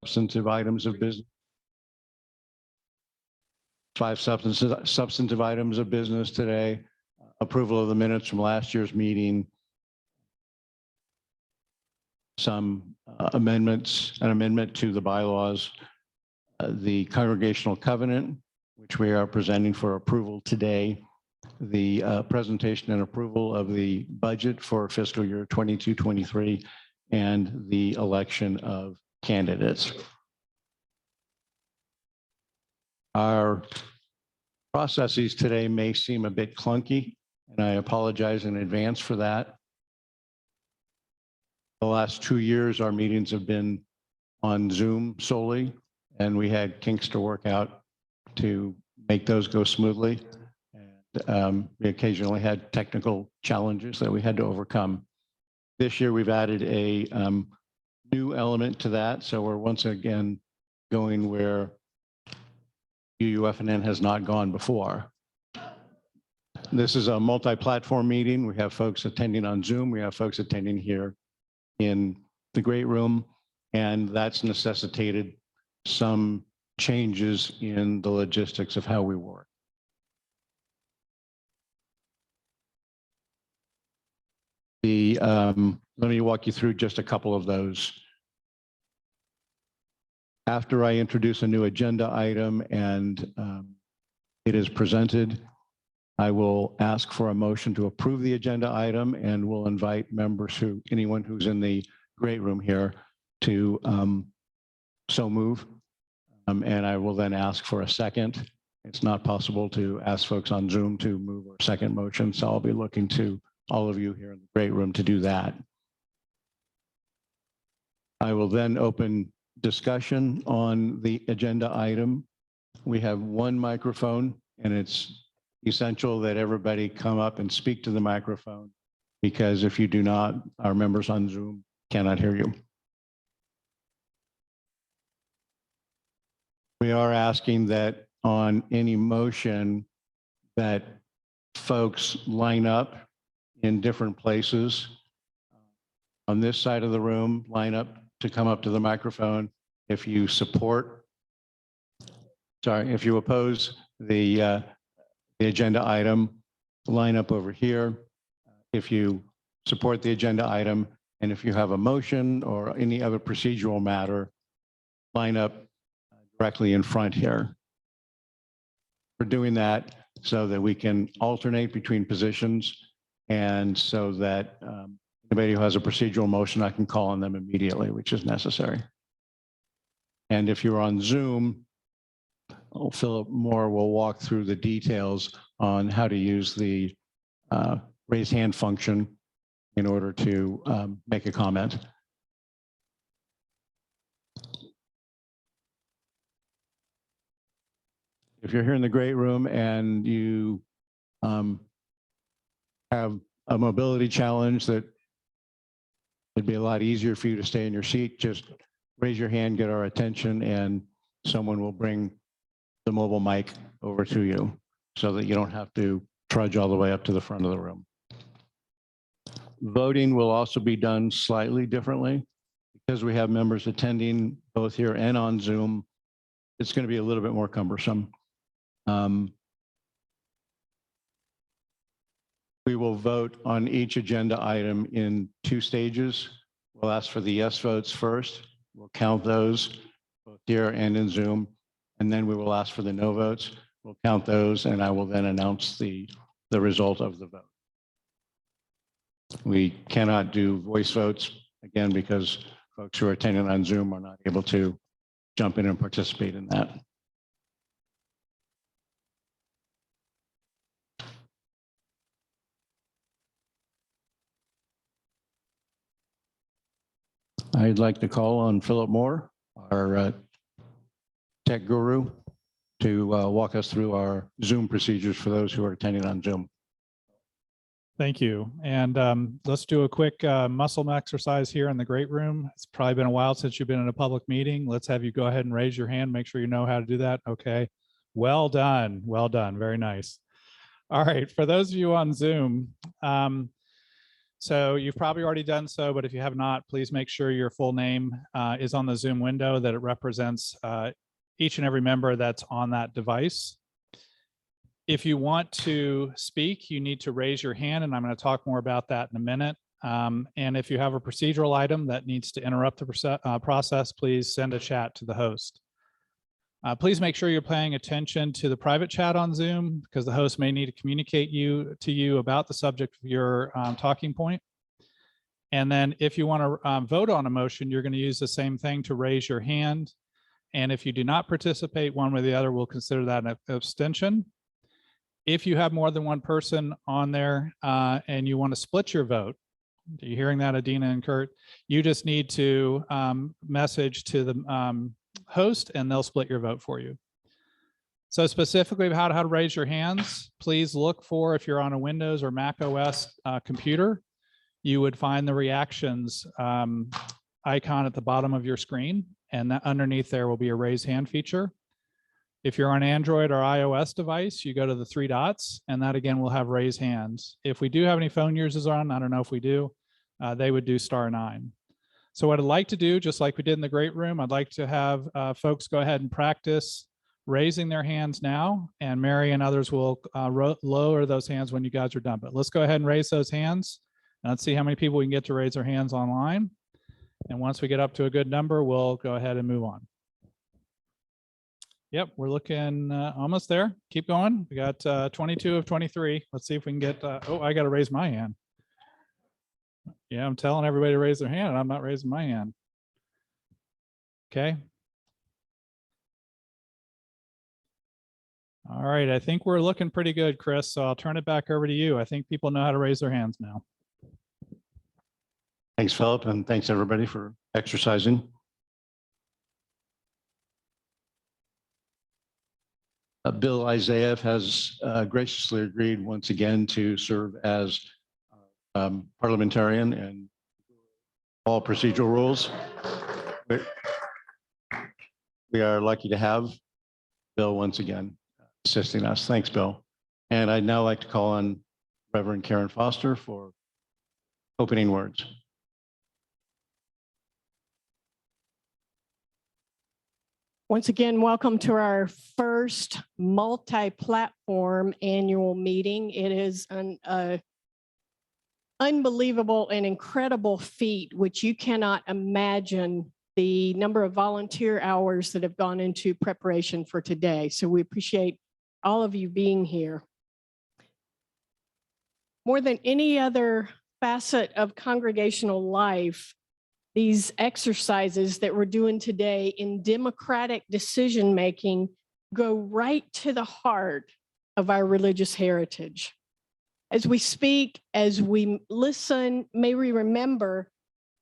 substantive items of business. 5 substantive items of business today. Approval of the minutes from last year's meeting. Some amendments, an amendment to the bylaws, the Congregational Covenant, which we are presenting for approval today, the presentation and approval of the budget for fiscal year 22-23, and the election of candidates. Our processes today may seem a bit clunky, and I apologize in advance for that. The last 2 years, our meetings have been on Zoom solely, and we had kinks to work out to make those go smoothly. And we occasionally had technical challenges that we had to overcome. This year, we've added a new element to that. So we're once again going where UUFNN has not gone before. This is a multi-platform meeting. We have folks attending on Zoom. We have folks attending here in the great room, and that's necessitated some changes in the logistics of how we work. Let me walk you through just a couple of those. After I introduce a new agenda item and it is presented, I will ask for a motion to approve the agenda item, and we'll invite members anyone who's in the great room here to so move. And I will then ask for a second. It's not possible to ask folks on Zoom to move or second motion, so I'll be looking to all of you here in the great room to do that. I will then open discussion on the agenda item. We have one microphone, and it's essential that everybody come up and speak to the microphone, because if you do not, our members on Zoom cannot hear you. We are asking that on any motion that folks line up in different places. On this side of the room, line up to come up to the microphone. If you oppose the agenda item, line up over here. If you support the agenda item, and if you have a motion or any other procedural matter, line up directly in front here. We're doing that so that we can alternate between positions, and so that anybody who has a procedural motion, I can call on them immediately, which is necessary. And if you're on Zoom, Philip Moore will walk through the details on how to use the raise hand function in order to make a comment. If you're here in the great room and you have a mobility challenge that it'd be a lot easier for you to stay in your seat, just raise your hand, get our attention, and someone will bring the mobile mic over to you so that you don't have to trudge all the way up to the front of the room. Voting will also be done slightly differently because we have members attending both here and on Zoom. It's going to be a little bit more cumbersome. We will vote on each agenda item in 2 stages. We'll ask for the yes votes first. We'll count those both here and in Zoom. And then we will ask for the no votes. We'll count those, and I will then announce the result of the vote. We cannot do voice votes, again, because folks who are attending on Zoom are not able to jump in and participate in that. I'd like to call on Philip Moore, our tech guru, to walk us through our Zoom procedures for those who are attending on Zoom. Thank you. And let's do a quick muscle exercise here in the great room. It's probably been a while since you've been in a public meeting. Let's have you go ahead and raise your hand. Make sure you know how to do that. Okay. Well done. Well done. Very nice. All right. For those of you on Zoom, So you've probably already done so, but if you have not, please make sure your full name is on the Zoom window, that it represents each and every member that's on that device. If you want to speak, you need to raise your hand, and I'm going to talk more about that in a minute. And if you have a procedural item that needs to interrupt the process, please send a chat to the host. Please make sure you're paying attention to the private chat on Zoom, because the host may need to communicate to you about the subject of your talking point. And then if you want to vote on a motion, you're going to use the same thing to raise your hand. And if you do not participate one way or the other, we'll consider that an abstention. If you have more than one person on there and you want to split your vote, are you hearing that, Adina and Kurt? You just need to message to the host and they'll split your vote for you. So specifically how to raise your hands, please look for, if you're on a Windows or Mac OS computer, you would find the reactions icon at the bottom of your screen, and that underneath there will be a raise hand feature. If you're on Android or iOS device, you go to the three dots, and that again will have raise hands. If we do have any phone users on, I don't know if we do, they would do *9. So what I'd like to do, just like we did in the great room, I'd like to have folks go ahead and practice raising their hands now, and Mary and others will lower those hands when you guys are done. But let's go ahead and raise those hands. And let's see how many people we can get to raise their hands online. And once we get up to a good number, we'll go ahead and move on. Yep, we're looking almost there. Keep going. We got 22 of 23. Let's see if we can get, oh, I got to raise my hand. Yeah, I'm telling everybody to raise their hand, and I'm not raising my hand. Okay. All right, I think we're looking pretty good, Chris, so I'll turn it back over to you. I think people know how to raise their hands now. Thanks, Philip, and thanks everybody for exercising. Bill Isaiah has graciously agreed once again to serve as parliamentarian and all procedural rules. We are lucky to have Bill once again assisting us. Thanks, Bill. And I'd now like to call on Reverend Karen Foster for opening words. Once again, welcome to our first multi-platform annual meeting. It is an unbelievable and incredible feat, which you cannot imagine the number of volunteer hours that have gone into preparation for today. So we appreciate all of you being here. More than any other facet of congregational life, these exercises that we're doing today in democratic decision-making go right to the heart of our religious heritage. As we speak, as we listen, may we remember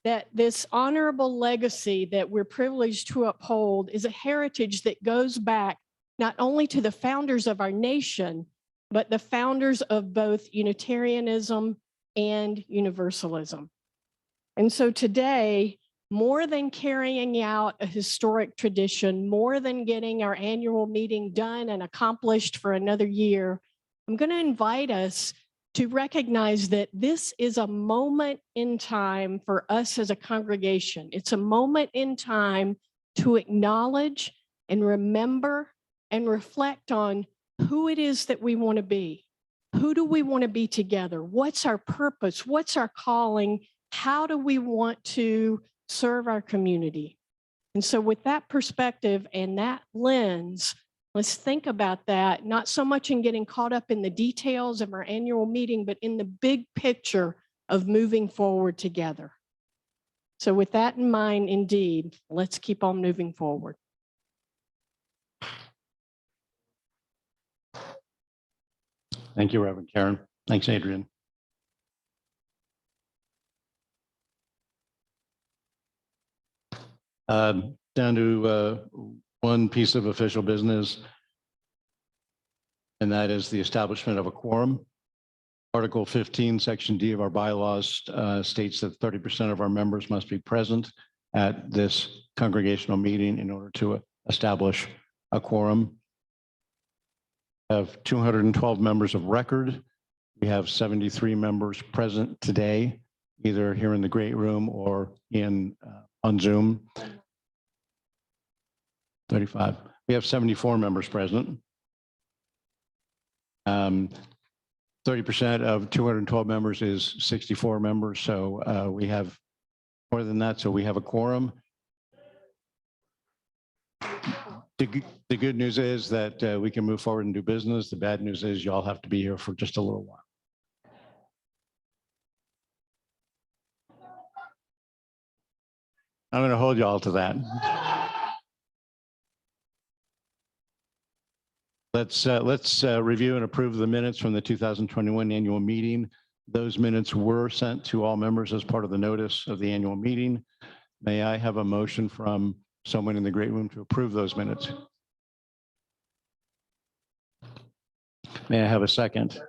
that this honorable legacy that we're privileged to uphold is a heritage that goes back not only to the founders of our nation, but the founders of both Unitarianism and Universalism. And so today, more than carrying out a historic tradition, more than getting our annual meeting done and accomplished for another year, I'm going to invite us to recognize that this is a moment in time for us as a congregation. It's a moment in time to acknowledge and remember and reflect on who it is that we want to be. Who do we want to be together? What's our purpose? What's our calling? How do we want to serve our community? And so with that perspective and that lens, let's think about that, not so much in getting caught up in the details of our annual meeting, but in the big picture of moving forward together. So with that in mind, indeed, let's keep on moving forward. Thank you, Reverend Karen. Thanks, Adrian. Down to one piece of official business, and that is the establishment of a quorum. Article 15, Section D of our bylaws states that 30% of our members must be present at this congregational meeting in order to establish a quorum. We have 212 members of record. We have 73 members present today. either here in the great room or on Zoom. 35. We have 74 members present. 30% of 212 members is 64 members. So we have more than that. So we have a quorum. The good news is that we can move forward and do business. The bad news is you all have to be here for just a little while. I'm going to hold you all to that. Let's review and approve the minutes from the 2021 annual meeting. Those minutes were sent to all members as part of the notice of the annual meeting. May I have a motion from someone in the great room to approve those minutes? May I have a second?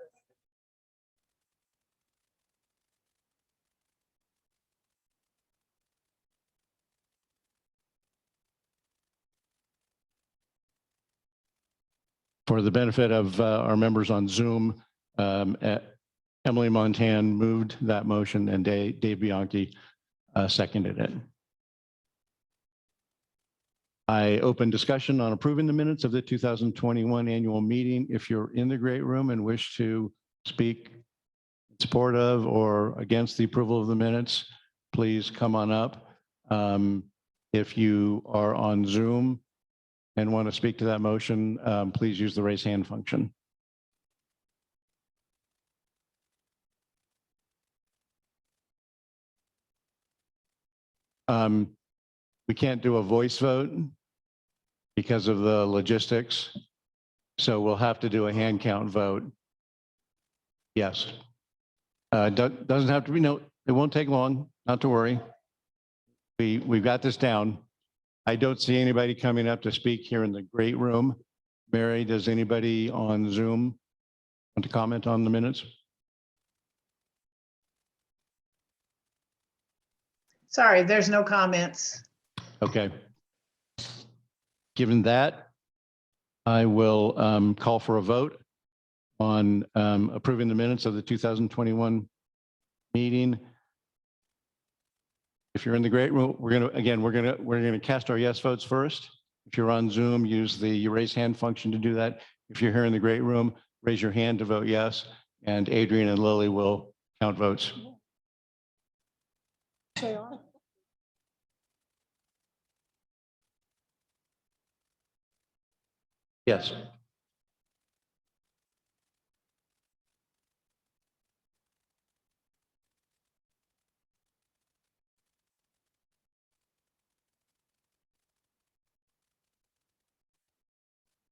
For the benefit of our members on Zoom, Emily Montan moved that motion and Dave Bianchi seconded it. I open discussion on approving the minutes of the 2021 annual meeting. If you're in the great room and wish to speak in support of or against the approval of the minutes, please come on up. If you are on Zoom and want to speak to that motion, please use the raise hand function. We can't do a voice vote because of the logistics. So we'll have to do a hand count vote. Yes. Doesn't have to be, no, it won't take long, not to worry. We've got this down. I don't see anybody coming up to speak here in the great room. Mary, does anybody on Zoom want to comment on the minutes? Sorry, there's no comments. Okay. Given that, I will call for a vote on approving the minutes of the 2021 meeting. If you're in the great room, we're gonna cast our yes votes first. If you're on Zoom, use the raise hand function to do that. If you're here in the great room, raise your hand to vote yes, and Adrian and Lily will count votes. Yes.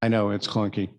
I know it's clunky.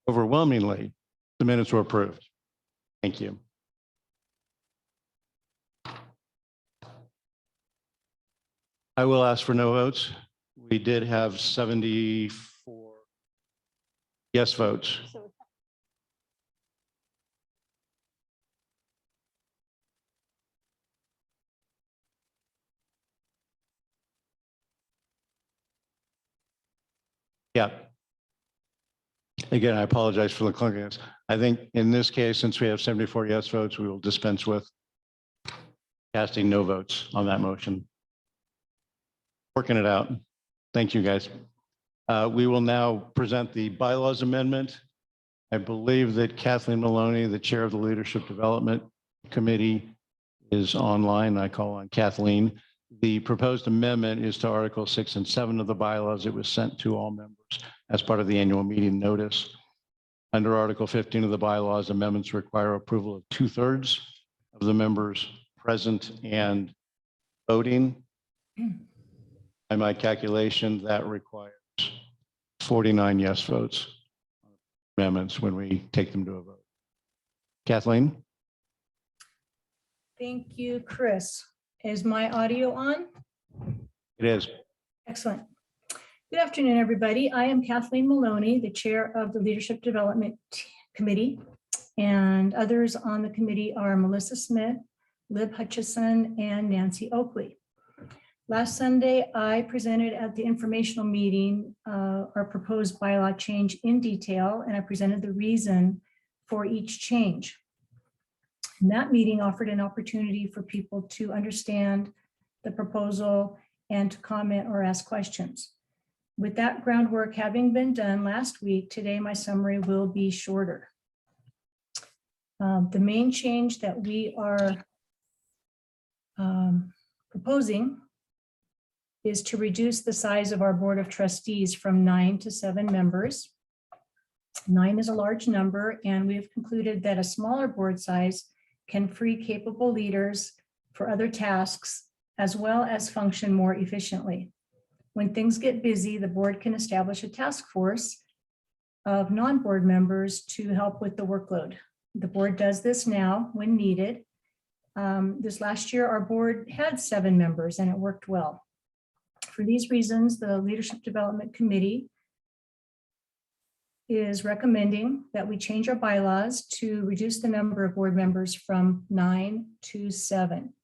Overwhelmingly, the minutes were approved. Thank you. I will ask for no votes. We did have 74 yes votes. Yeah. Again, I apologize for the clunkiness. I think in this case, since we have 74 yes votes, we will dispense with casting no votes on that motion. Working it out. Thank you, guys. We will now present the bylaws amendment. I believe that Kathleen Maloney, the chair of the Leadership Development Committee, is online. I call on Kathleen. The proposed amendment is to Article 6 and 7 of the bylaws. It was sent to all members as part of the annual meeting notice. Under Article 15 of the bylaws, amendments require approval of 2/3 of the members present and voting. By my calculation, that requires 49 yes votes on amendments when we take them to a vote. Kathleen? Thank you, Chris. Is my audio on? It is. Excellent. Good afternoon, everybody. I am Kathleen Maloney, the Chair of the Leadership Development Committee. And others on the committee are Melissa Smith, Lib Hutchison, and Nancy Oakley. Last Sunday, I presented at the informational meeting our proposed bylaw change in detail, and I presented the reason for each change. And that meeting offered an opportunity for people to understand the proposal and to comment or ask questions. With that groundwork having been done last week, today my summary will be shorter. The main change that we are proposing is to reduce the size of our Board of Trustees from 9 to 7 members. 9 is a large number, and we have concluded that a smaller board size can free capable leaders for other tasks, as well as function more efficiently. When things get busy, the board can establish a task force of non-board members to help with the workload. The board does this now when needed. This last year, our board had 7 members and it worked well. For these reasons, the Leadership Development Committee is recommending that we change our bylaws to reduce the number of board members from 9 to 7.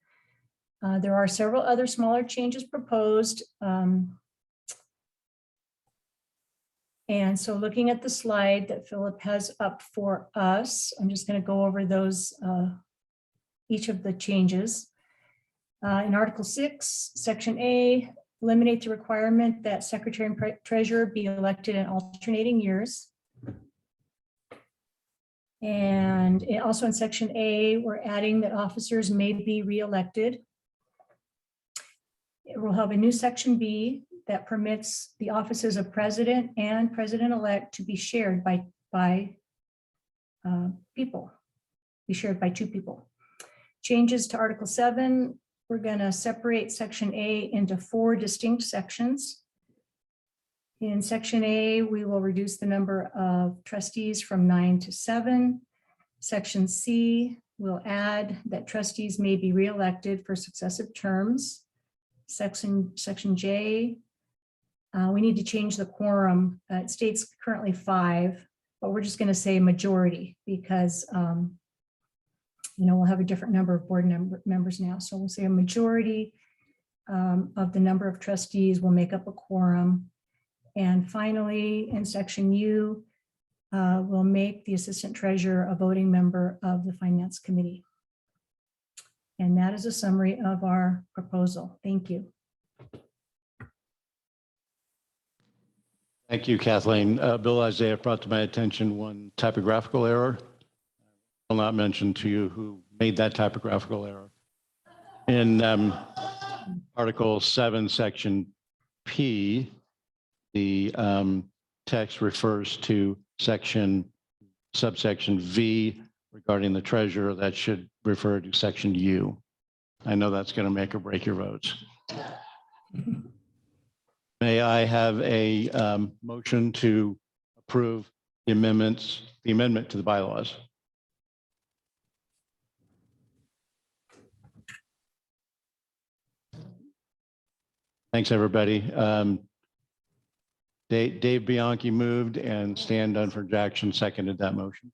There are several other smaller changes proposed. And so looking at the slide that Philip has up for us, I'm just going to go over those, each of the changes. In Article 6, Section A, eliminate the requirement that Secretary and Treasurer be elected in alternating years. And also in Section A, we're adding that officers may be re-elected. It will have a new Section B that permits the offices of President and President-elect to be shared by people, be shared by 2 people. Changes to Article 7, we're going to separate Section A into 4 distinct sections. In Section A, we will reduce the number of trustees from 9 to 7. Section C will add that trustees may be re-elected for successive terms. Section J, we need to change the quorum. It states currently 5, but we're just going to say majority because we'll have a different number of board members now. So we'll say a majority of the number of trustees will make up a quorum. And finally, in Section U, we'll make the Assistant Treasurer a voting member of the Finance Committee. And that is a summary of our proposal. Thank you. Thank you, Kathleen. Bill Isaiah brought to my attention one typographical error. I will not mention to you who made that typographical error. In Article 7, Section P, the text refers to subsection V regarding the treasurer. That should refer to Section U. I know that's going to make or break your votes. May I have a motion to approve the amendment to the bylaws? Thanks, everybody. Dave Bianchi moved and Stan Dunford Jackson seconded that motion.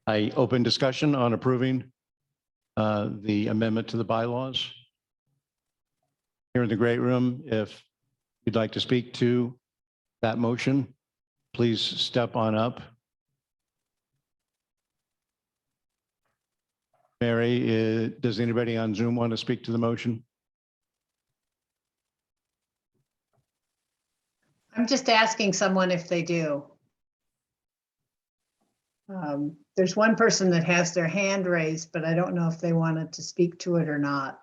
I open discussion on approving the amendment to the bylaws. Here in the great room, if you'd like to speak to that motion, please step on up. Mary, does anybody on Zoom want to speak to the motion? I'm just asking someone if they do. There's one person that has their hand raised, but I don't know if they wanted to speak to it or not.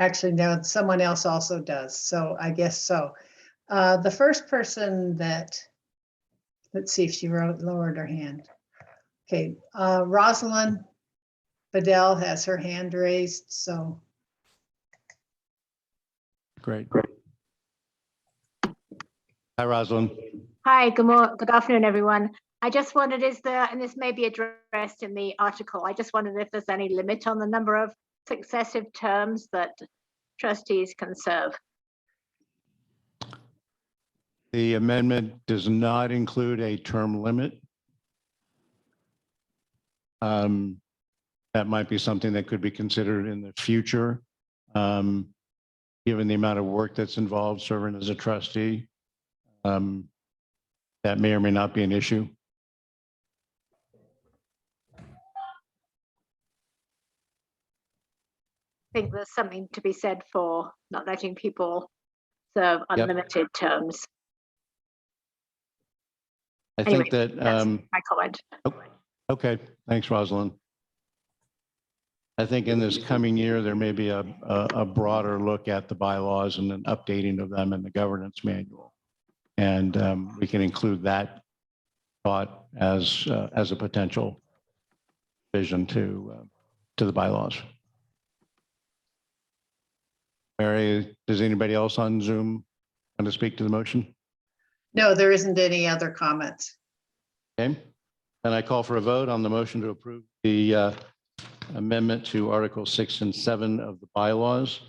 Actually, no, someone else also does, so I guess so. The first person that, let's see if she lowered her hand. Okay, Rosalind Bedell has her hand raised, so. Great. Hi, Rosalind. Hi, good afternoon, everyone. I just wondered, is there, and this may be addressed in the article, I just wondered if there's any limit on the number of successive terms that trustees can serve. The amendment does not include a term limit. That might be something that could be considered in the future, given the amount of work that's involved serving as a trustee. That may or may not be an issue. I think there's something to be said for not letting people serve unlimited terms. I Anyway, think that, that's my comment. okay, thanks, Rosalind. I think in this coming year, there may be a broader look at the bylaws and an updating of them in the governance manual. And we can include that thought as a potential vision to the bylaws. Mary, does anybody else on Zoom want to speak to the motion? No, there isn't any other comments. Okay, and I call for a vote on the motion to approve the amendment to Article 6 and 7 of the bylaws.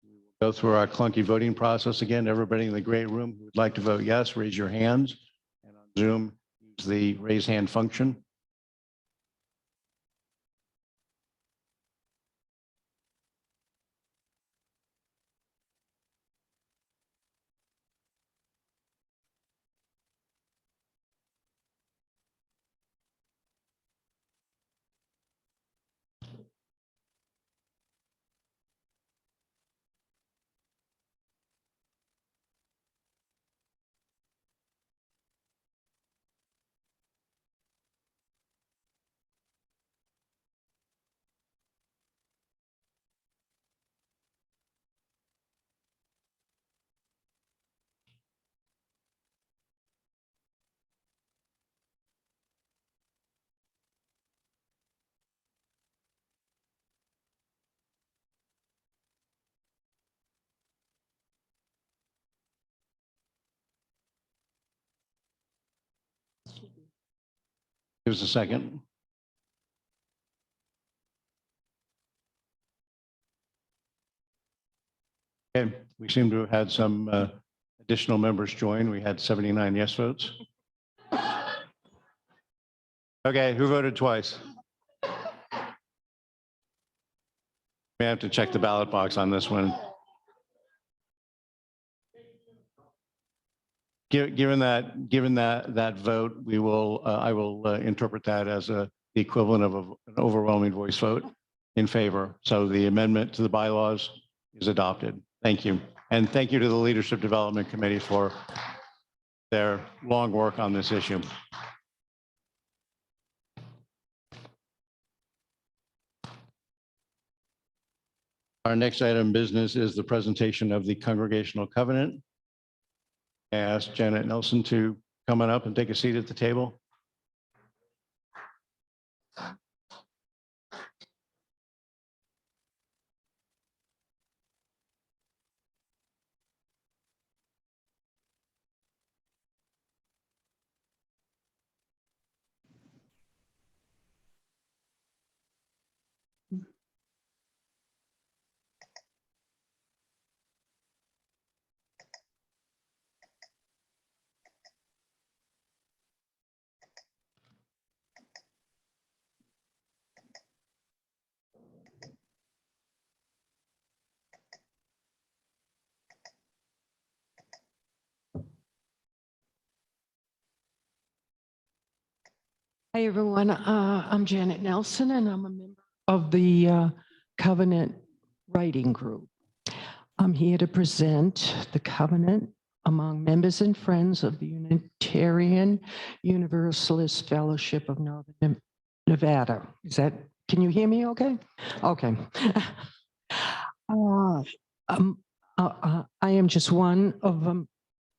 We'll go through our clunky voting process again. Everybody in the great room who would like to vote yes, raise your hands. And on Zoom, use the raise hand function. Give us a second. Okay, we seem to have had some additional members join. We had 79 yes votes. Okay, who voted twice? We have to check the ballot box on this one. Given that vote, we will I will interpret that as the equivalent of an overwhelming voice vote in favor. So the amendment to the bylaws is adopted. Thank you. And thank you to the Leadership Development Committee for their long work on this issue. Our next item of business is the presentation of the Congregational Covenant. I ask Janet Nelson to come on up and take a seat at the table. Hi, everyone. I'm Janet Nelson, and I'm a member of the Covenant Writing Group. I'm here to present the covenant among members and friends of the Unitarian Universalist Fellowship of Northern Nevada. Can you hear me okay? Okay. Uh, I am just one of them,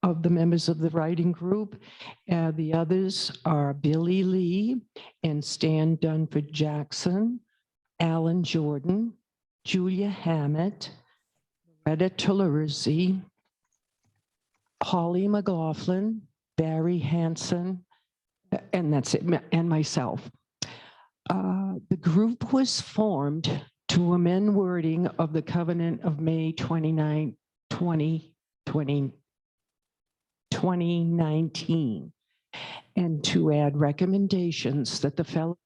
of the members of the writing group. The others are Billy Lee and Stan Dunford Jackson, Alan Jordan, Julia Hammett, Retta Tullerzi, Holly McLaughlin, Barry Hansen, and that's it, and myself. The group was formed to amend wording of the covenant of May 29, 2019, and to add recommendations that the fellow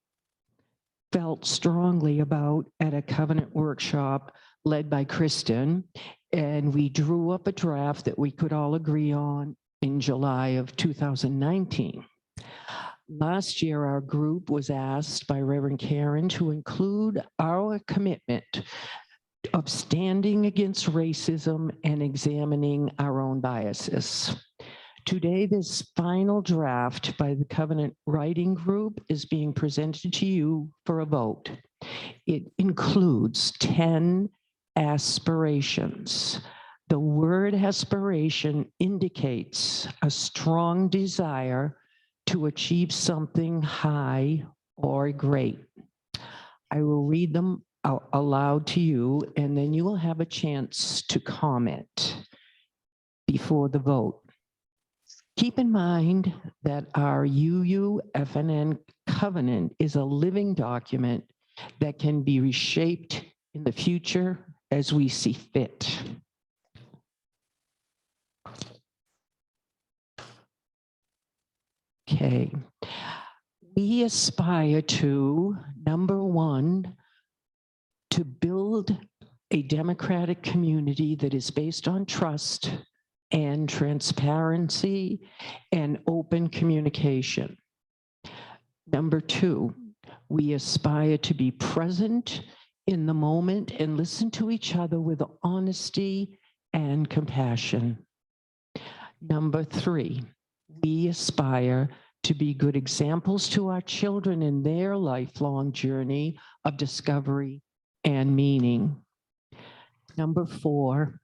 felt strongly about at a covenant workshop led by Kristen. And we drew up a draft that we could all agree on in July of 2019. Last year, our group was asked by Reverend Karen to include our commitment of standing against racism and examining our own biases. Today, this final draft by the Covenant Writing Group is being presented to you for a vote. It includes 10 aspirations. The word aspiration indicates a strong desire to achieve something high or great. I will read them out aloud to you, and then you will have a chance to comment before the vote. Keep in mind that our UUFNN covenant is a living document that can be reshaped in the future as we see fit. Okay. We aspire to, number one, to build a democratic community that is based on trust and transparency and open communication. Number two, we aspire to be present in the moment and listen to each other with honesty and compassion. Number three, we aspire to be good examples to our children in their lifelong journey of discovery and meaning. Number four,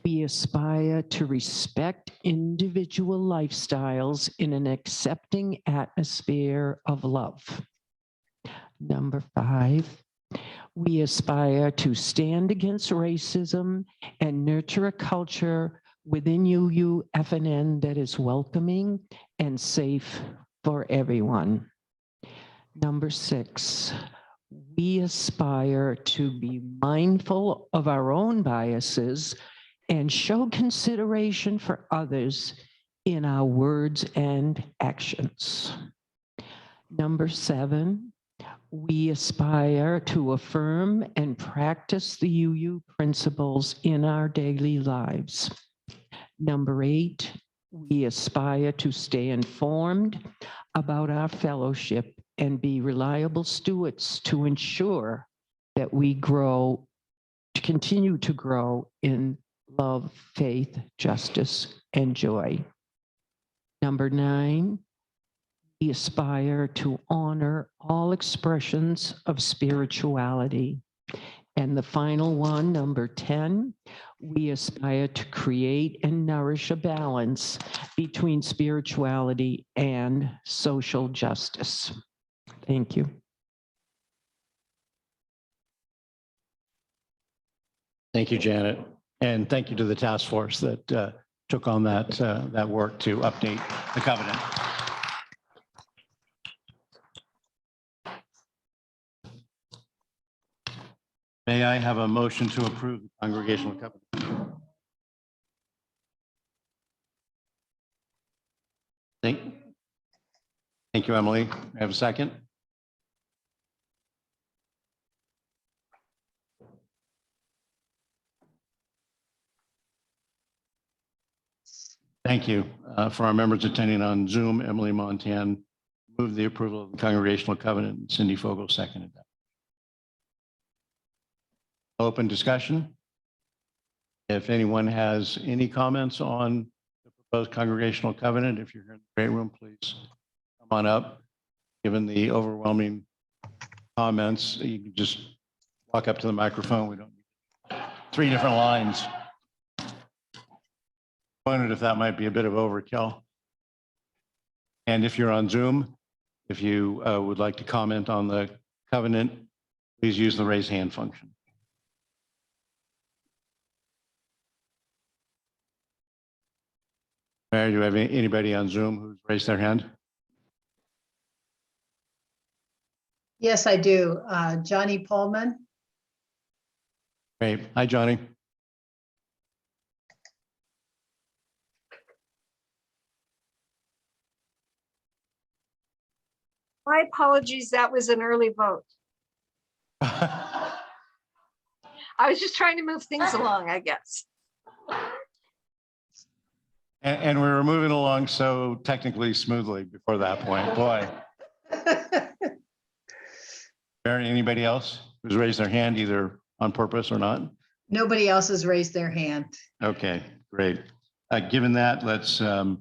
we aspire to respect individual lifestyles in an accepting atmosphere of love. Number five, we aspire to stand against racism and nurture a culture within UUFNN that is welcoming and safe for everyone. Number six, we aspire to be mindful of our own biases and show consideration for others in our words and actions. Number seven, we aspire to affirm and practice the UU principles in our daily lives. Number eight, we aspire to stay informed about our fellowship and be reliable stewards to ensure that we grow, to continue to grow in love, faith, justice, and joy. Number nine, we aspire to honor all expressions of spirituality. And the final one, number 10, we aspire to create and nourish a balance between spirituality and social justice. Thank you. Thank you, Janet. And thank you to the task force that took on that work to update the covenant. May I have a motion to approve the Congregational Covenant? Thank you, Emily. May I have a second? Thank you. For our members attending on Zoom, Emily Montan moved the approval of the Congregational Covenant, and Cindy Fogel seconded that. Open discussion. If anyone has any comments on the proposed Congregational Covenant, if you're here in the great room, please come on up. Given the overwhelming comments, you can just walk up to the microphone. We don't need 3 different lines. Wondered if that might be a bit of overkill. And if you're on Zoom, if you would like to comment on the covenant, please use the raise hand function. Mary, do you have anybody on Zoom who's raised their hand? Yes, I do. Johnny Pullman. Great. Hi, Johnny. My apologies, that was an early vote. And I was just trying to move things along, I guess. we were moving along so technically smoothly before that point. Boy, Mary, anybody else who's raised their hand either on purpose or not? Nobody else has raised their hand. Okay, great. Given that, let's call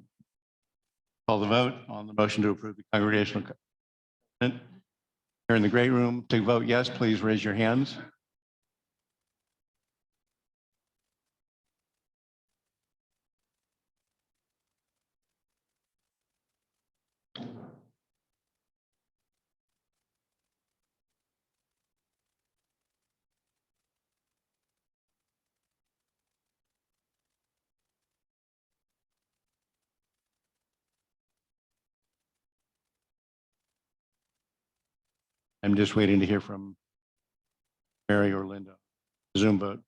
the vote on the motion to approve the congregational covenant. Here in the great room, to vote yes, please raise your hands. I'm just waiting to hear from Mary or Linda. Zoom vote.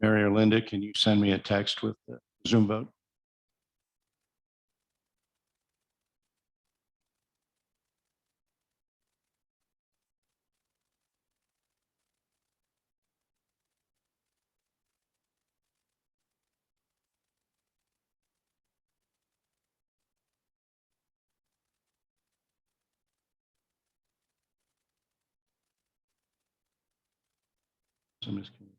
Mary or Linda, can you send me a text with the Zoom vote? Somebody's coming.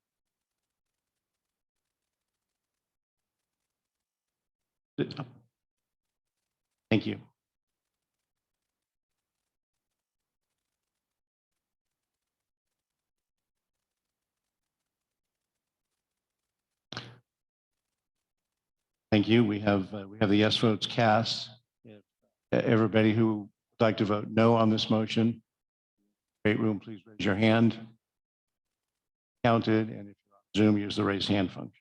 Thank you. Thank you. We have the yes votes cast. If everybody who would like to vote no on this motion, great room, please raise your hand. Counted, and if you're on Zoom, use the raise hand function.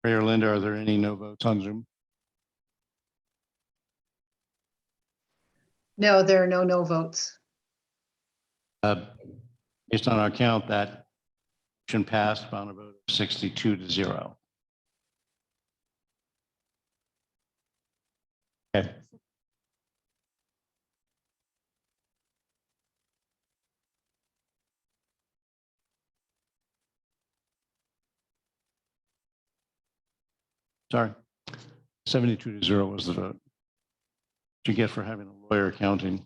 Mary or Linda, are there any no votes on Zoom? No, there are no votes. Based on our count, that motion passed on a vote of 62-0. Okay. Sorry, 72-0 was the vote. What you get for having a lawyer counting.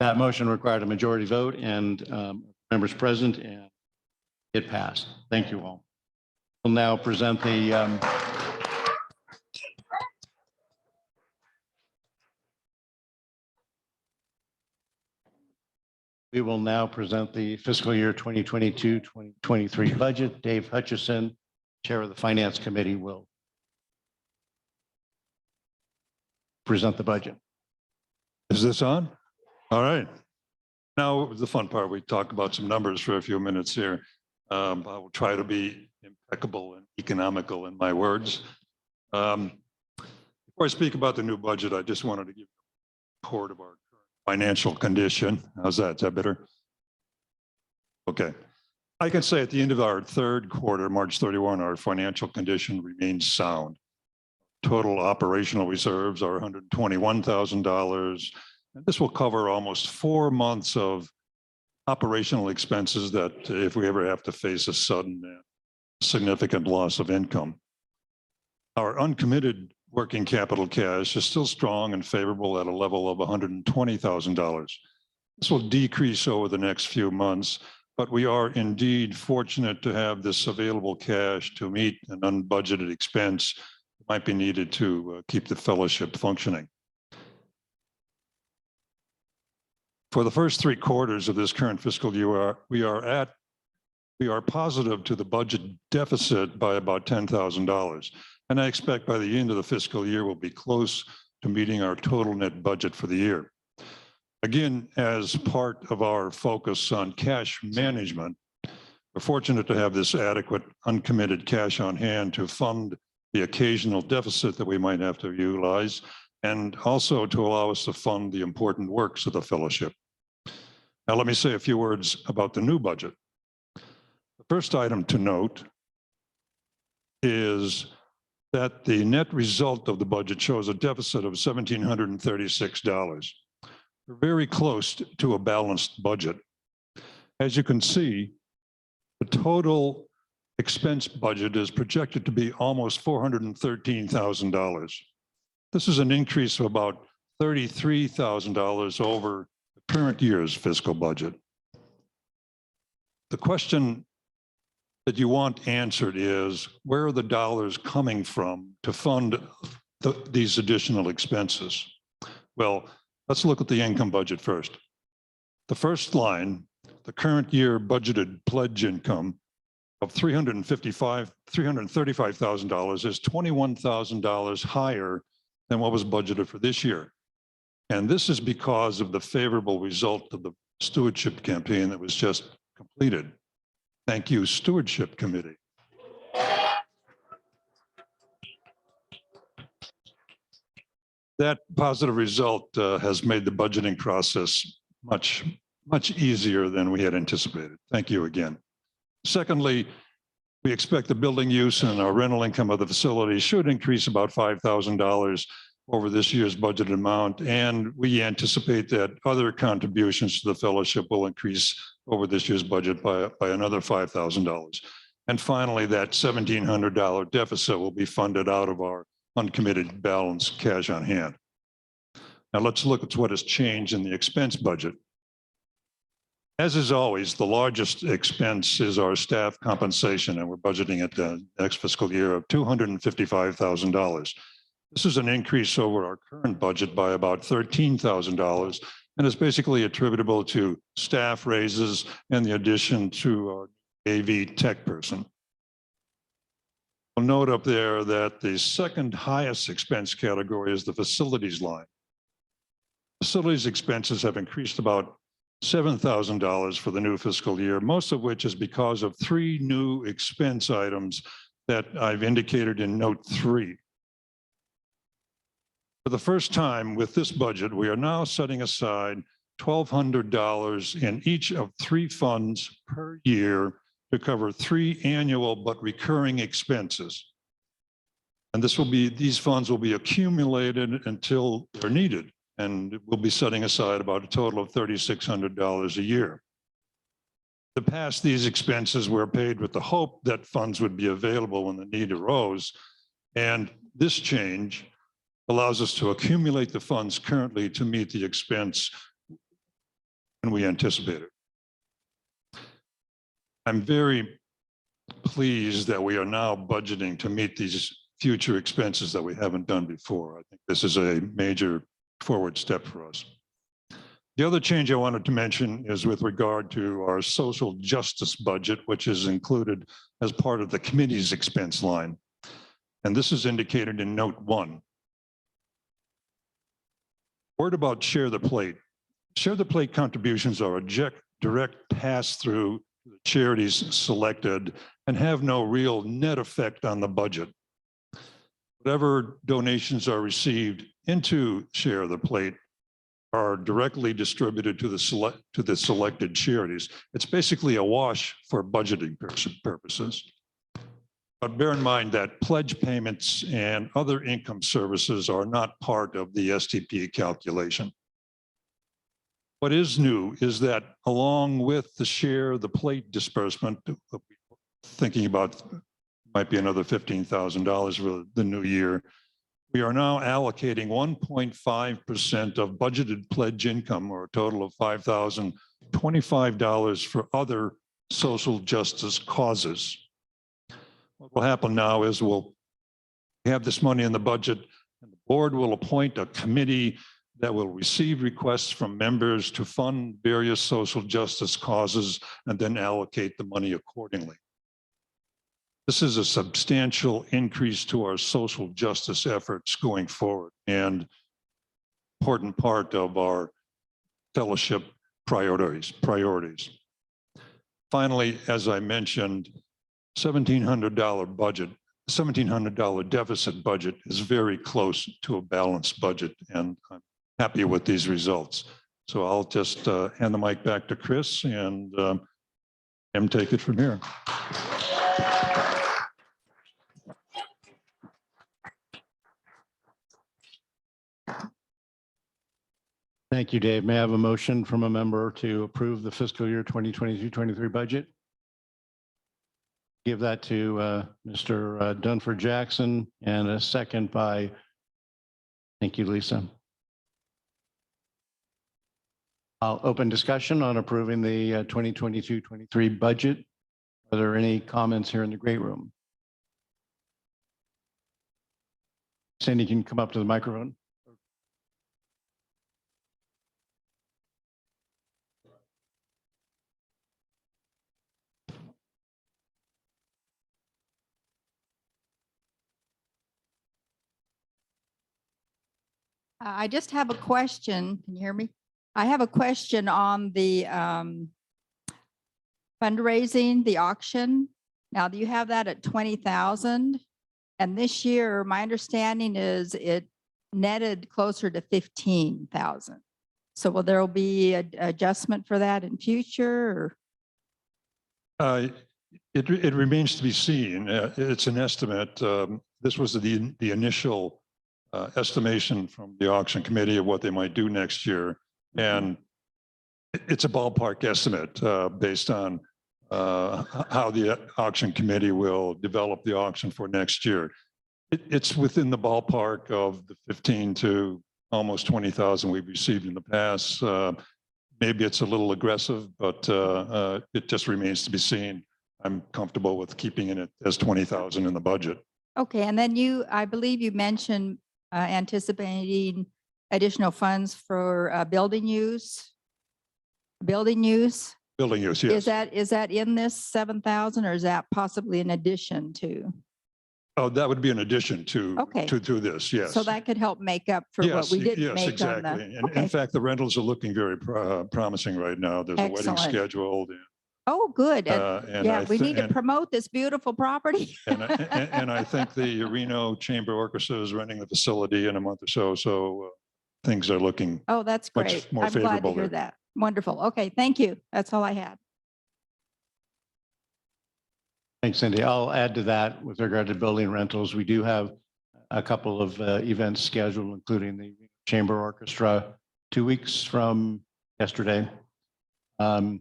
That motion required a majority vote and members present, and it passed. Thank you all. We'll now present the we will now present the fiscal year 2022-2023 budget. Dave Hutchison, Chair of the Finance Committee, will present the budget. Is this on? All right. Now, the fun part, we talk about some numbers for a few minutes here. I will try to be impeccable and economical in my words. Before I speak about the new budget, I just wanted to give a report of our financial condition. How's that? Is that better? Okay. I can say at the end of our third quarter, March 31, our financial condition remains sound. Total operational reserves are $121,000. And this will cover almost 4 months of operational expenses that if we ever have to face a sudden and significant loss of income. Our uncommitted working capital cash is still strong and favorable at a level of $120,000. This will decrease over the next few months, but we are indeed fortunate to have this available cash to meet an unbudgeted expense that might be needed to keep the fellowship functioning. For the first 3 quarters of this current fiscal year, we are positive to the budget deficit by about $10,000. And I expect by the end of the fiscal year, we'll be close to meeting our total net budget for the year. Again, as part of our focus on cash management, we're fortunate to have this adequate uncommitted cash on hand to fund the occasional deficit that we might have to utilize, and also to allow us to fund the important works of the fellowship. Now, let me say a few words about the new budget. The first item to note is that the net result of the budget shows a deficit of $1,736. We're very close to a balanced budget. As you can see, the total expense budget is projected to be almost $413,000. This is an increase of about $33,000 over the current year's fiscal budget. The question that you want answered is, where are the dollars coming from to fund these additional expenses? Well, let's look at the income budget first. The first line, the current year budgeted pledge income of $335,000 is $21,000 higher than what was budgeted for this year. And this is because of the favorable result of the stewardship campaign that was just completed. Thank you, Stewardship Committee. That positive result has made the budgeting process much easier than we had anticipated. Thank you again. Secondly, we expect the building use and our rental income of the facility should increase about $5,000 over this year's budgeted amount. And we anticipate that other contributions to the fellowship will increase over this year's budget by another $5,000. And finally, that $1,700 deficit will be funded out of our uncommitted balance cash on hand. Now let's look at what has changed in the expense budget. As is always, the largest expense is our staff compensation, and we're budgeting at the next fiscal year of $255,000. This is an increase over our current budget by about $13,000, and is basically attributable to staff raises and the addition to our AV tech person. I'll note up there that the second highest expense category is the facilities line. Facilities expenses have increased about $7,000 for the new fiscal year, most of which is because of 3 new expense items that I've indicated in note 3. For the first time with this budget, we are now setting aside $1,200 in each of 3 funds per year to cover 3 annual but recurring expenses. And these funds will be accumulated until they're needed. And we'll be setting aside about a total of $3,600 a year. In the past, these expenses were paid with the hope that funds would be available when the need arose. And this change allows us to accumulate the funds currently to meet the expense when we anticipate it. I'm very pleased that we are now budgeting to meet these future expenses that we haven't done before. I think this is a major forward step for us. The other change I wanted to mention is with regard to our social justice budget, which is included as part of the committee's expense line. And this is indicated in note 1. Word about Share the Plate. Share the Plate contributions are a direct pass-through to the charities selected and have no real net effect on the budget. Whatever donations are received into Share the Plate are directly distributed to the selected charities. It's basically a wash for budgeting purposes. But bear in mind that pledge payments and other income services are not part of the STP calculation. What is new is that along with the Share the Plate disbursement, thinking about might be another $15,000 for the new year, we are now allocating 1.5% of budgeted pledge income, or a total of $5,025 for other social justice causes. What will happen now is we'll have this money in the budget, and the board will appoint a committee that will receive requests from members to fund various social justice causes and then allocate the money accordingly. This is a substantial increase to our social justice efforts going forward and important part of our fellowship priorities. Finally, as I mentioned, $1,700 budget, $1,700 deficit budget is very close to a balanced budget, and I'm happy with these results. So I'll just hand the mic back to Chris and him take it from here. Thank you, Dave. May I have a motion from a member to approve the fiscal year 2022-23 budget? Give that to Mr. Dunford Jackson, and a second by, thank you, Lisa. I'll open discussion on approving the 2022-23 budget. Are there any comments here in the great room? Sandy, can you come up to the microphone? I just have a question. Can you hear me? I have a question on the fundraising, the auction. Now, do you have that at 20,000? And this year, my understanding is it netted closer to 15,000. So will there be an adjustment for that in future? Or? It remains to be seen. It's an estimate. This was the initial estimation from the auction committee of what they might do next year. And it's a ballpark estimate based on how the auction committee will develop the auction for next year. It's within the ballpark of the 15 to almost 20,000 we've received in the past. Maybe it's a little aggressive, but it just remains to be seen. I'm comfortable with keeping it as 20,000 in the budget. Okay, and then I believe you mentioned anticipating additional funds for building use. Building use, yes. Is that in this 7,000, or is that possibly in addition to? Oh, that would be in addition to this, yes. So that could help make up for what we didn't make exactly. on the. And in fact, the rentals are looking very promising right now. There's a wedding scheduled. Oh, good. And yeah, we need to promote this beautiful property. and I think the Reno Chamber Orchestra is renting the facility in a month or so. So things are looking that's great. much more I'm favorable glad to hear that. Wonderful. Okay, thank you. That's all I had. Thanks, Cindy. I'll add to that with regard to building rentals. We do have a couple of events scheduled, including the Chamber Orchestra 2 weeks from yesterday. And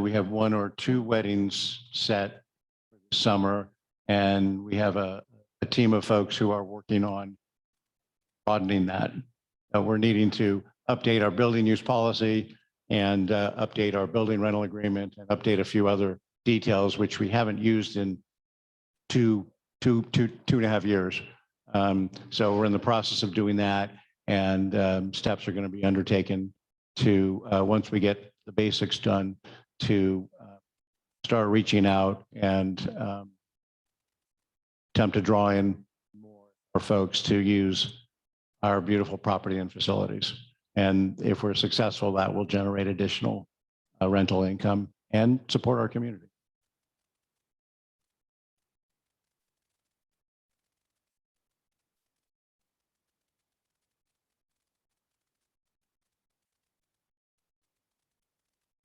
we have 1 or 2 weddings set for the summer. And we have a team of folks who are working on broadening that. We're needing to update our building use policy and update our building rental agreement and update a few other details, which we haven't used in two and a half years. So we're in the process of doing that, and steps are going to be undertaken to, once we get the basics done, to start reaching out and attempt to draw in more folks to use our beautiful property and facilities. And if we're successful, that will generate additional rental income and support our community.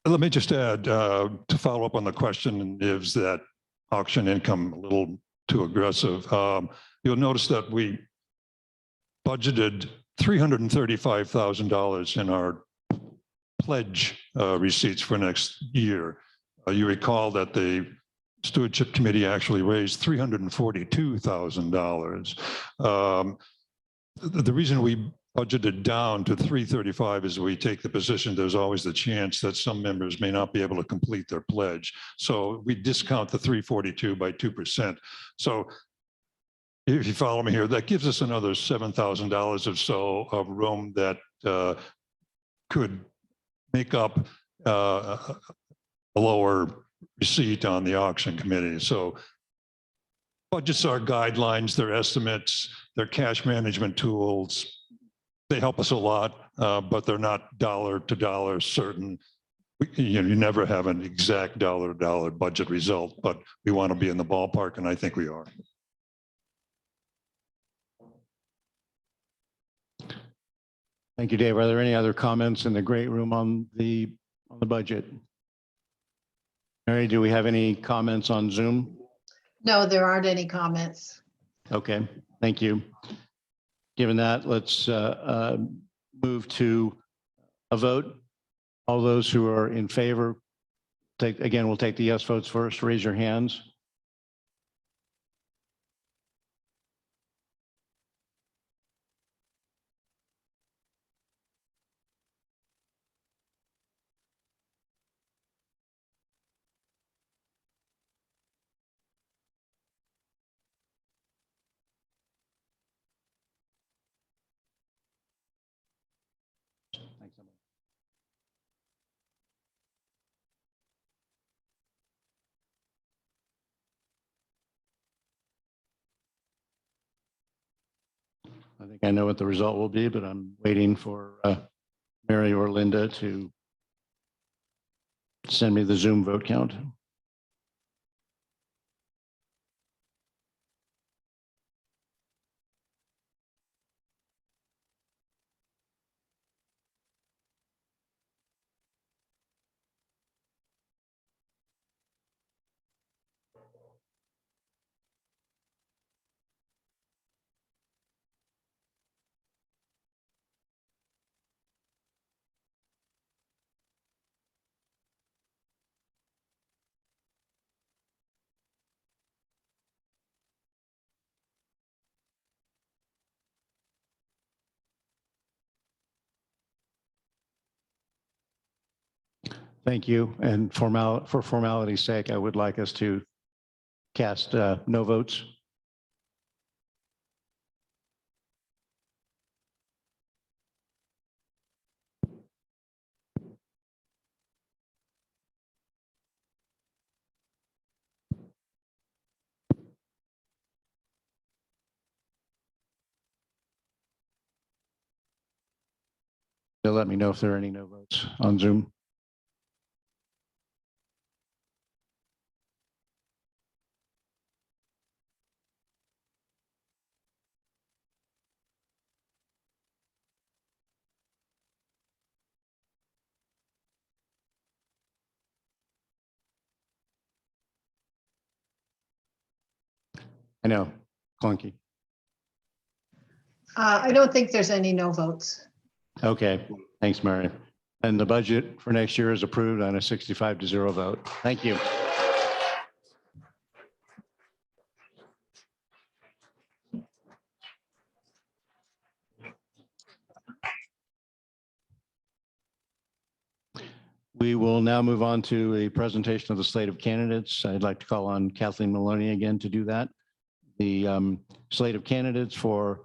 Let me just add, to follow up on the question, is that auction income a little too aggressive? You'll notice that we budgeted $335,000 in our pledge receipts for next year. You recall that the Stewardship Committee actually raised $342,000. The reason we budgeted down to 335 is we take the position there's always the chance that some members may not be able to complete their pledge. So we discount the 342 by 2%. So if you follow me here, that gives us another $7,000 or so of room that could make up a lower receipt on the auction committee. So budgets are guidelines, they're estimates, they're cash management tools. They help us a lot, but they're not dollar to dollar certain. You never have an exact dollar to dollar budget result, but we want to be in the ballpark, and I think we are. Thank you, Dave. Are there any other comments in the great room on the budget? Mary, do we have any comments on Zoom? No, there aren't any comments. Okay, thank you. Given that, let's move to a vote. All those who are in favor, we'll take the yes votes first. Raise your hands. Thanks, Emily. I think I know what the result will be, but I'm waiting for Mary or Linda to send me the Zoom vote count. Thank you. And for formality's sake, I would like us to cast no votes. They'll let me know if there are any no votes on Zoom. I know, clunky. I don't think there's any no votes. Okay, thanks, Mary. And the budget for next year is approved on a 65-0 vote. Thank you. We will now move on to a presentation of the slate of candidates. I'd like to call on Kathleen Maloney again to do that. The slate of candidates for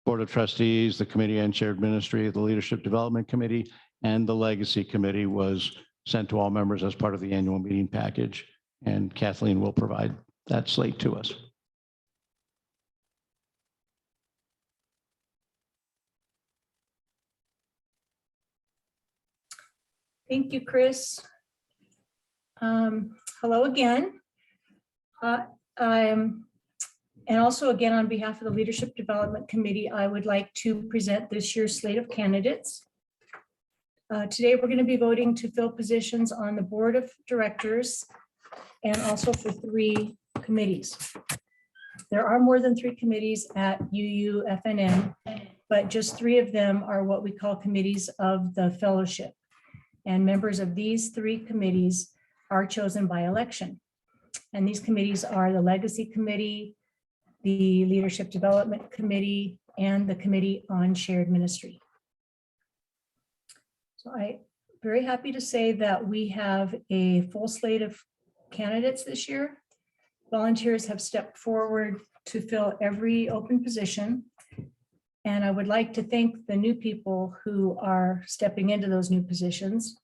Board of Trustees, the Committee on Shared Ministry, the Leadership Development Committee, and the Legacy Committee was sent to all members as part of the annual meeting package. And Kathleen will provide that slate to us. Thank you, Chris. Hello again. And also again, on behalf of the Leadership Development Committee, I would like to present this year's slate of candidates. Today, we're going to be voting to fill positions on the Board of Directors and also for 3 committees. There are more than 3 committees at UUFNN, but just 3 of them are what we call committees of the fellowship. And members of these 3 committees are chosen by election. And these committees are the Legacy Committee, the Leadership Development Committee, and the Committee on Shared Ministry. So I'm very happy to say that we have a full slate of candidates this year. Volunteers have stepped forward to fill every open position. And I would like to thank the new people who are stepping into those new positions.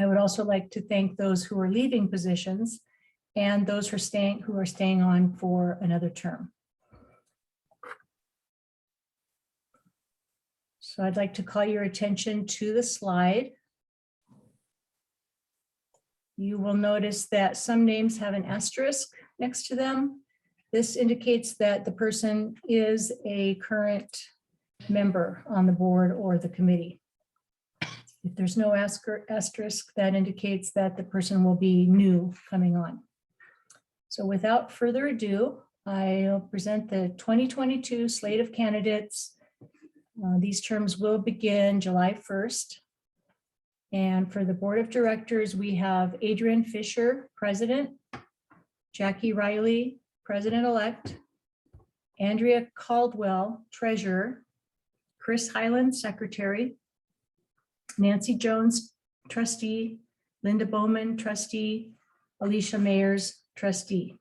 I would also like to thank those who are leaving positions and those who are staying on for another term. So I'd like to call your attention to the slide. You will notice that some names have an asterisk next to them. This indicates that the person is a current member on the board or the committee. If there's no asterisk, that indicates that the person will be new coming on. So without further ado, I'll present the 2022 slate of candidates. These terms will begin July 1st. And for the Board of Directors, we have Adrian Fisher, President, Jackie Riley, President-elect, Andrea Caldwell, Treasurer, Chris Hyland, Secretary, Nancy Jones, Trustee, Linda Bowman, Trustee, Alicia Mayers, Trustee.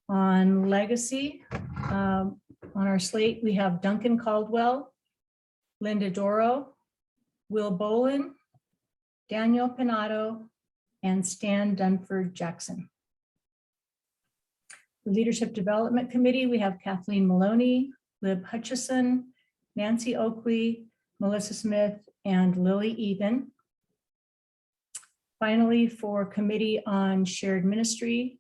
On Legacy, on our slate, we have Duncan Caldwell, Linda Doro, Will Bolin, Daniel Pinato, and Stan Dunford Jackson. The Leadership Development Committee, we have Kathleen Maloney, Lib Hutchison, Nancy Oakley, Melissa Smith, and Lily Egan. Finally, for Committee on Shared Ministry,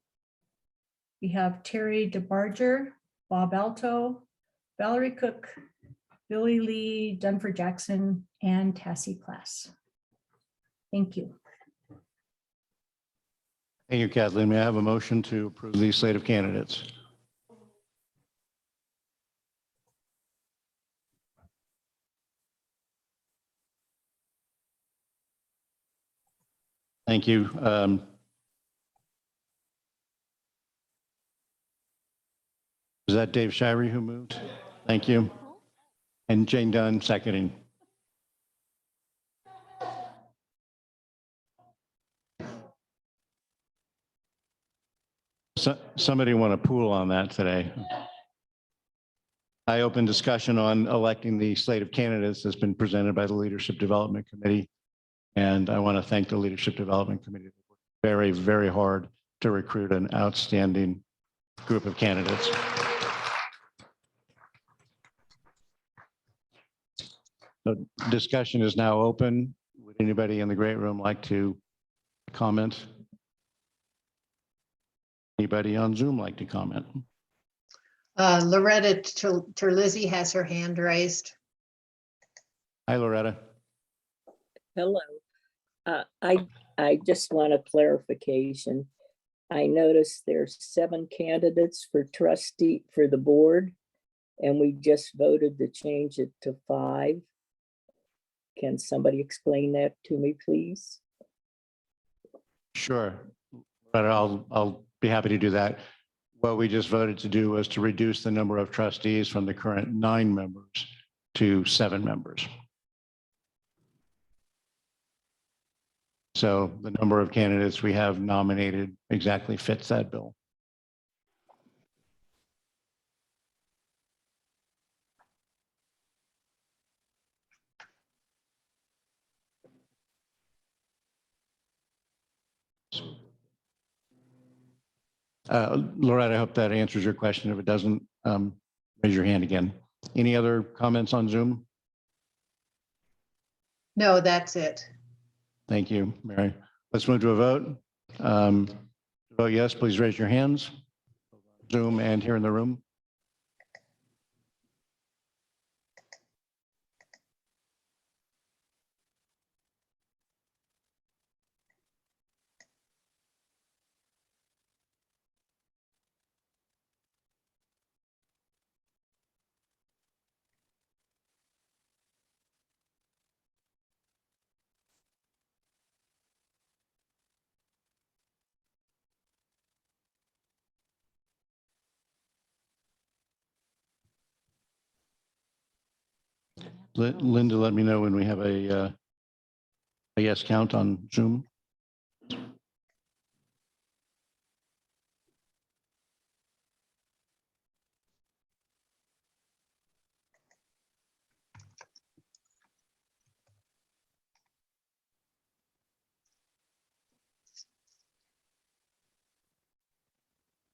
we have Terry DeBarger, Bob Alto, Valerie Cook, Billy Lee, Dunford Jackson, and Tassie Class. Thank you. Thank you, Kathleen. May I have a motion to approve the slate of candidates? Thank you. Is that Dave Shirey who moved? Thank you. And Jane Dunn seconding. So, somebody want to pool on that today? I open discussion on electing the slate of candidates that's been presented by the Leadership Development Committee. And I want to thank the Leadership Development Committee. They worked very, very hard to recruit an outstanding group of candidates. So discussion is now open. Would anybody in the great room like to comment? Anybody on Zoom like to comment? Loretta Terlizzi has her hand raised. Hi, Loretta. Hello. I just want a clarification. I noticed there's 7 candidates for trustee for the board, and we just voted to change it to 5. Can somebody explain that to me, please? Sure, but I'll be happy to do that. What we just voted to do was to reduce the number of trustees from the current 9 members to 7 members. So the number of candidates we have nominated exactly fits that bill. Loretta, I hope that answers your question. If it doesn't, raise your hand again. Any other comments on Zoom? No, that's it. Thank you, Mary. Let's move to a vote. Vote yes, please raise your hands. Zoom and here in the room. Linda, let me know when we have a yes count on Zoom.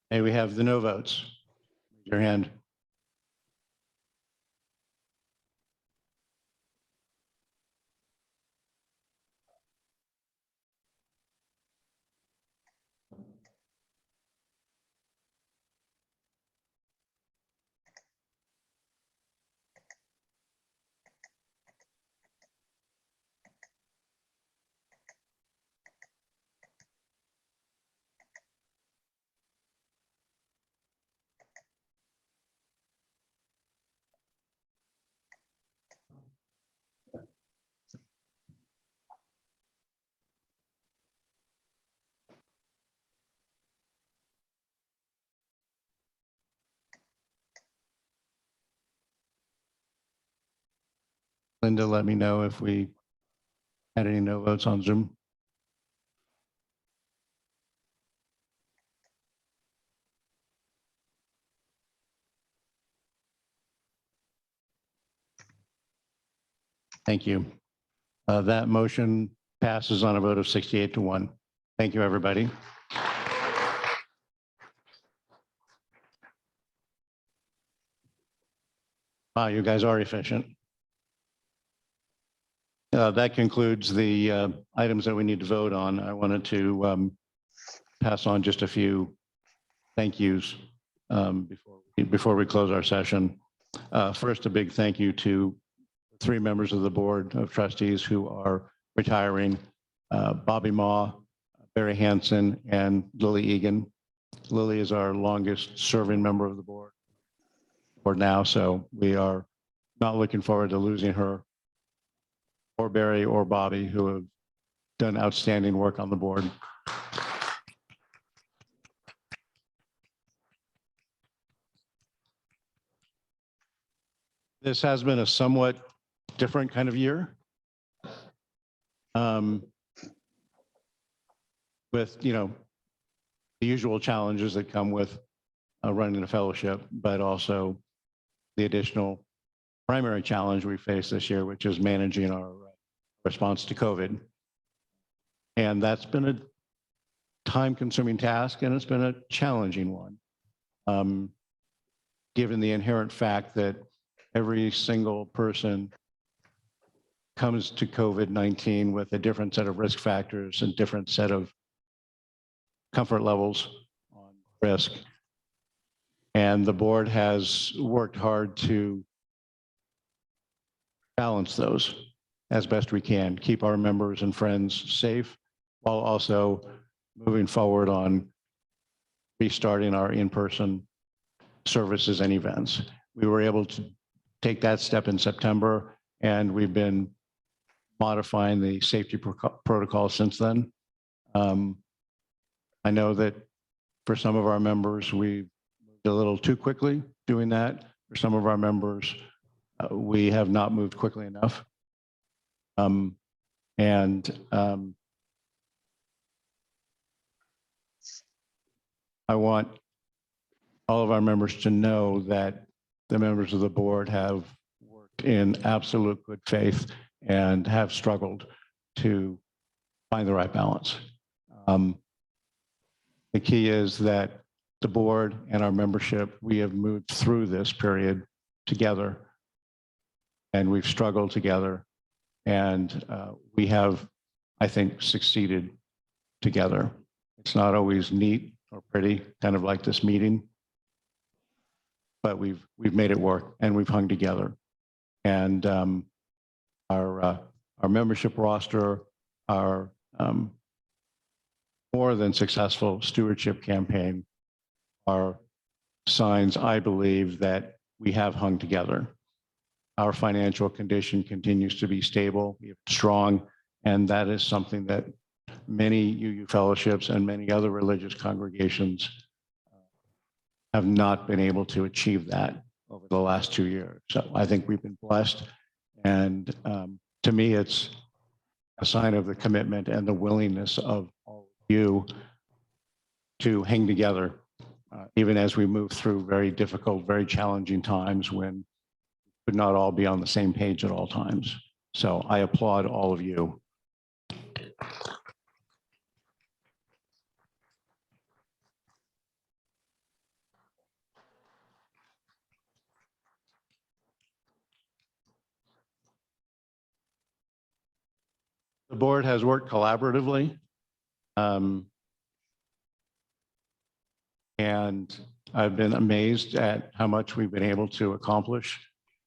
Hey, we have the no votes. Raise your hand. Linda, let me know if we had any no votes on Zoom. Thank you. That motion passes on a vote of 68-1. Thank you, everybody. Wow, you guys are efficient. That concludes the items that we need to vote on. I wanted to pass on just a few thank yous before we close our session. First, a big thank you to 3 members of the Board of Trustees who are retiring, Bobby Ma, Barry Hansen, and Lily Egan. Lily is our longest serving member of the board now, so we are not looking forward to losing her, or Barry or Bobby, who have done outstanding work on the board. This has been a somewhat different kind of year. With, the usual challenges that come with running a fellowship, but also the additional primary challenge we face this year, which is managing our response to COVID. And that's been a time-consuming task, and it's been a challenging one, given the inherent fact that every single person comes to COVID-19 with a different set of risk factors and different set of comfort levels on risk. And the board has worked hard to balance those as best we can, keep our members and friends safe, while also moving forward on restarting our in-person services and events. We were able to take that step in September, and we've been modifying the safety protocol since then. I know that for some of our members, we moved a little too quickly doing that. For some of our members, we have not moved quickly enough. I want all of our members to know that the members of the board have worked in absolute good faith and have struggled to find the right balance. The key is that the board and our membership, we have moved through this period together, and we've struggled together, And we have, I think, succeeded together. It's not always neat or pretty, kind of like this meeting, but we've made it work and we've hung together. And our membership roster, our more than successful stewardship campaign are signs, I believe, that we have hung together. Our financial condition continues to be stable, strong, and that is something that many UU fellowships and many other religious congregations have not been able to achieve that over the last 2 years. So I think we've been blessed. And to me, it's a sign of the commitment and the willingness of all of you to hang together, even as we move through very difficult, very challenging times when we could not all be on the same page at all times. So I applaud all of you. The board has worked collaboratively. And I've been amazed at how much we've been able to accomplish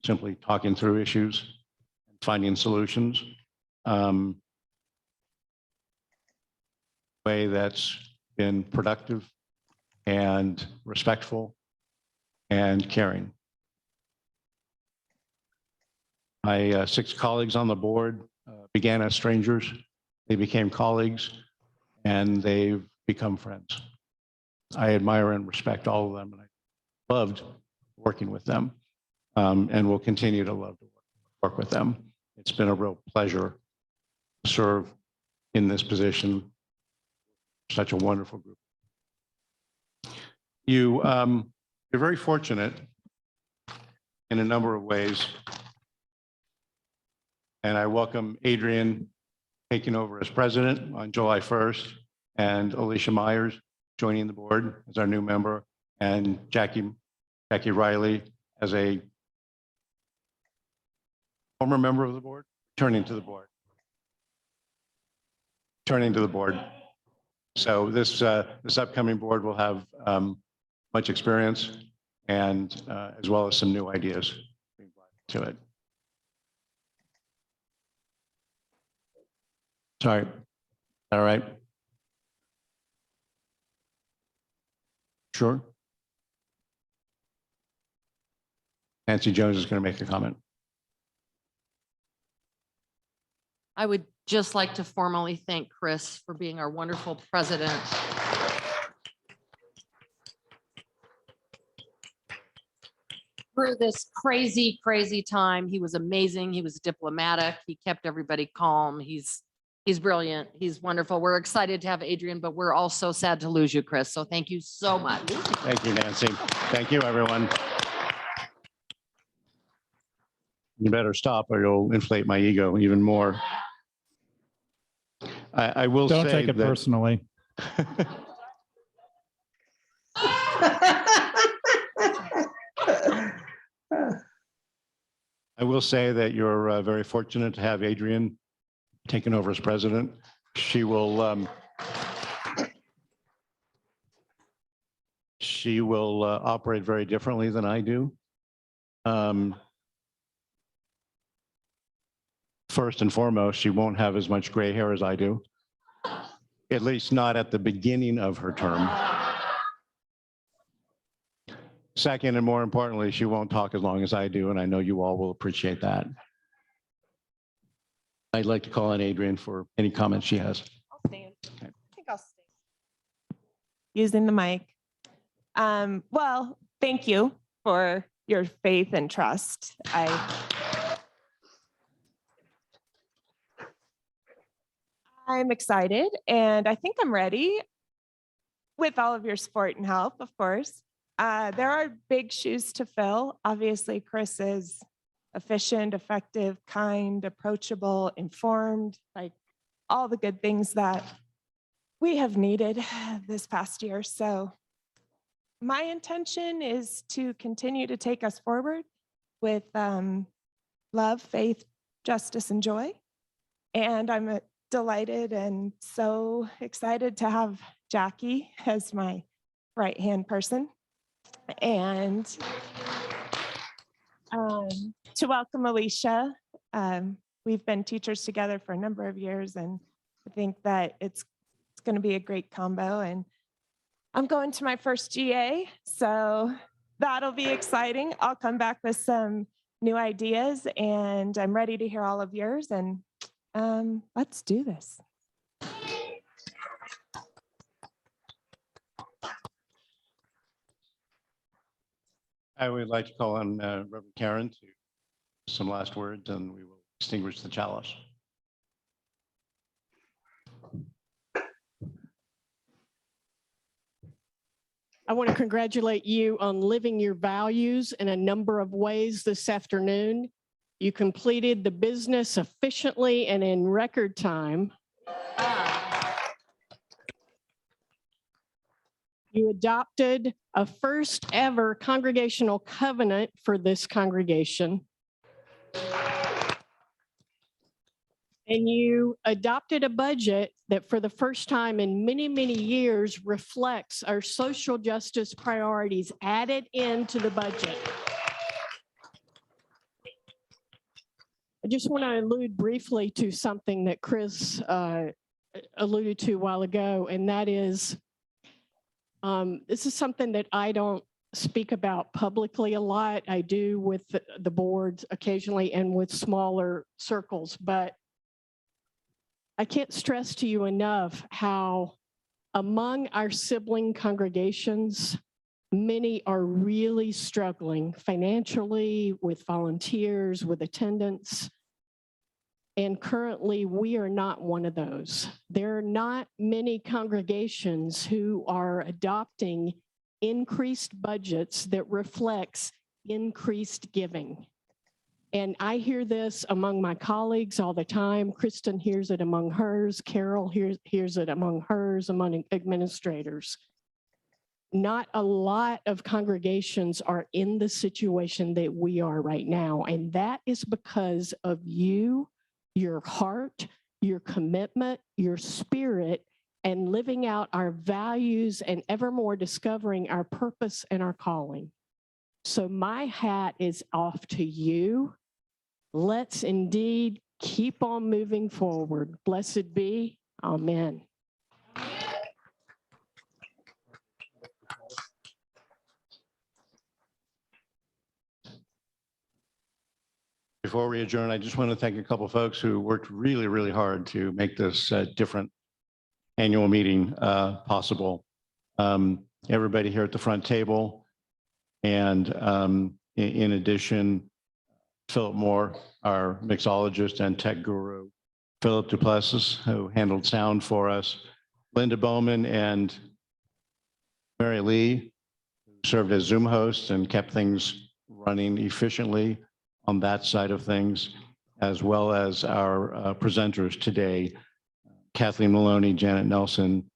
simply talking through issues, finding solutions. Way that's been productive and respectful and caring. My 6 colleagues on the board began as strangers. They became colleagues and they've become friends. I admire and respect all of them, and I loved working with them, and will continue to love to work with them. It's been a real pleasure to serve in this position. Such a wonderful group. You're very fortunate in a number of ways, and I welcome Adrian taking over as president on July 1st, and Alicia Myers joining the board as our new member, and Jackie Riley as a former member of the board, turning to the board. So this upcoming board will have much experience and as well as some new ideas being brought to it. Sorry. All right. Sure. Nancy Jones is going to make a comment. I would just like to formally thank Chris for being our wonderful president. Through this crazy, crazy time, he was amazing. He was diplomatic. He kept everybody calm. He's brilliant. He's wonderful. We're excited to have Adrian, but we're all so sad to lose you, Chris. So thank you so much. Thank you, Nancy. Thank you, everyone. You better stop or you'll inflate my ego even more. I will say Don't take it that, personally. I will say that you're very fortunate to have Adrian taken over as president. She will operate very differently than I do. First and foremost, she won't have as much gray hair as I do, at least not at the beginning of her term. Second, and more importantly, she won't talk as long as I do, and I know you all will appreciate that. I'd like to call on Adrian for any comments she has. I'll stand. Okay. I think I'll stand. Using the mic. Well, thank you for your faith and trust. I'm excited and I think I'm ready with all of your support and help, of course. There are big shoes to fill. Obviously, Chris is efficient, effective, kind, approachable, informed, like all the good things that we have needed this past year. So my intention is to continue to take us forward with love, faith, justice, and joy. And I'm delighted and so excited to have Jackie as my right-hand person. And to welcome Alicia. We've been teachers together for a number of years, and I think that it's going to be a great combo. And I'm going to my first GA, so that'll be exciting. I'll come back with some new ideas, and I'm ready to hear all of yours. And let's do this. I would like to call on Reverend Karen to some last words, and we will extinguish the chalice. I want to congratulate you on living your values in a number of ways this afternoon. You completed the business efficiently and in record time. You adopted a first ever congregational covenant for this congregation. And you adopted a budget that for the first time in many, many years reflects our social justice priorities added into the budget. I just want to allude briefly to something that Chris alluded to a while ago, and that is, this is something that I don't speak about publicly a lot. I do with the boards occasionally and with smaller circles, but I can't stress to you enough how among our sibling congregations, many are really struggling financially, with volunteers, with attendance. And currently, we are not one of those. There are not many congregations who are adopting increased budgets that reflects increased giving. And I hear this among my colleagues all the time. Kristen hears it among hers. Carol hears it among hers, among administrators. Not a lot of congregations are in the situation that we are right now. And that is because of you, your heart, your commitment, your spirit, and living out our values and evermore discovering our purpose and our calling. So my hat is off to you. Let's indeed keep on moving forward. Blessed be. Amen. Before we adjourn, I just want to thank a couple of folks who worked really, really hard to make this different annual meeting possible. Everybody here at the front table, and in addition, Philip Moore, our mixologist and tech guru, Philip Duplessis, who handled sound for us, Linda Bowman and Mary Lee, who served as Zoom hosts and kept things running efficiently on that side of things, as well as our presenters today, Kathleen Maloney, Janet Nelson,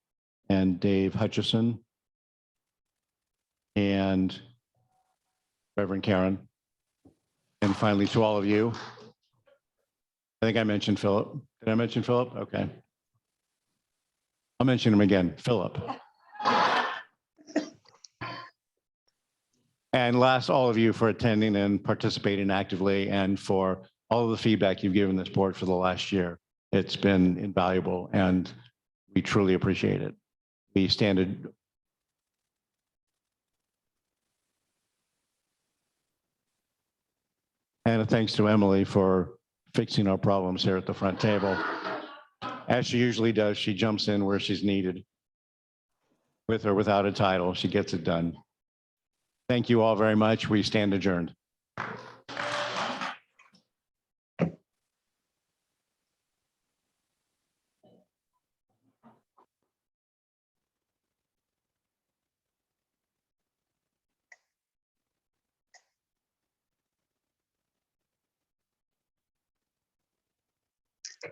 and Dave Hutchison, and Reverend Karen. And finally, to all of you, I think I mentioned Philip. Did I mention Philip? Okay. I'll mention him again, Philip. And last, all of you for attending and participating actively, and for all of the feedback you've given this board for the last year. It's been invaluable, and we truly appreciate it. We stand and a thanks to Emily for fixing our problems here at the front table. As she usually does, she jumps in where she's needed. With or without a title, she gets it done. Thank you all very much. We stand adjourned.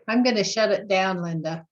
I'm going to shut it down, Linda.